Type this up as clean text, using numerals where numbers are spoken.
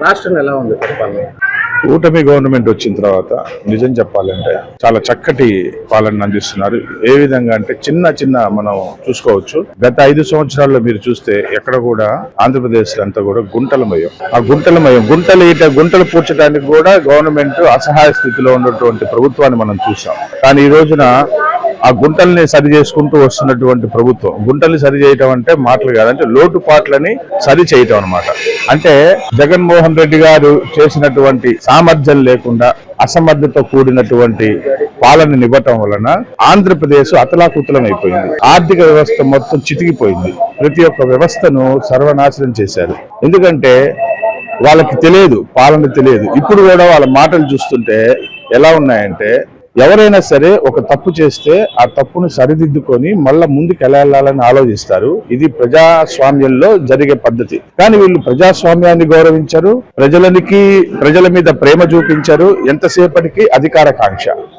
రాష్ట్రం ఎలా ఉంది పరిపాలన? కూటమి గవర్నమెంట్ వచ్చిన తర్వాత నిజం చెప్పాలంటే చాలా చక్కటి పాలన అందిస్తున్నారు. ఏ విధంగా అంటే చిన్న మనం చూసుకోవచ్చు. గత 5 సంవత్సరాల్లో మీరు చూస్తే ఎక్కడ కూడా ఆంధ్రప్రదేశ్ అంతా కూడా గుంటలమయం. ఆ గుంటలు పూడ్చడానికి కూడా గవర్నమెంట్ అసహాయ స్థితిలో ఉన్నటువంటి ప్రభుత్వాన్ని మనం చూసాం. కానీ ఈ రోజున ఆ గుంటల్ని సరి చేసుకుంటూ వస్తున్నటువంటి ప్రభుత్వం. గుంటల్ని సరి చేయటం అంటే మాటలు కాదంటే లోటుపాట్లని సరి చేయటం అనమాట. అంటే జగన్మోహన్ రెడ్డి గారు చేసినటువంటి సామర్థ్యం లేకుండా అసమర్థతో కూడినటువంటి పాలన ఇవ్వటం వలన ఆంధ్రప్రదేశ్ అతలాకుతలం అయిపోయింది. ఆర్థిక వ్యవస్థ మొత్తం చితికిపోయింది. ప్రతి ఒక్క వ్యవస్థను సర్వనాశనం చేశారు. ఎందుకంటే వాళ్ళకి తెలియదు, పాలన తెలియదు. ఇప్పుడు కూడా వాళ్ళ మాటలు చూస్తుంటే ఎలా ఉన్నాయంటే, ఎవరైనా సరే ఒక తప్పు చేస్తే ఆ తప్పును సరిదిద్దుకొని మళ్ళా ముందుకు ఎలా వెళ్ళాలని ఆలోచిస్తారు. ఇది ప్రజాస్వామ్యంలో జరిగే పద్ధతి. కానీ వీళ్ళు ప్రజాస్వామ్యాన్ని గౌరవించరు, ప్రజల మీద ప్రేమ చూపించరు, ఎంతసేపటికి అధికార కాంక్ష.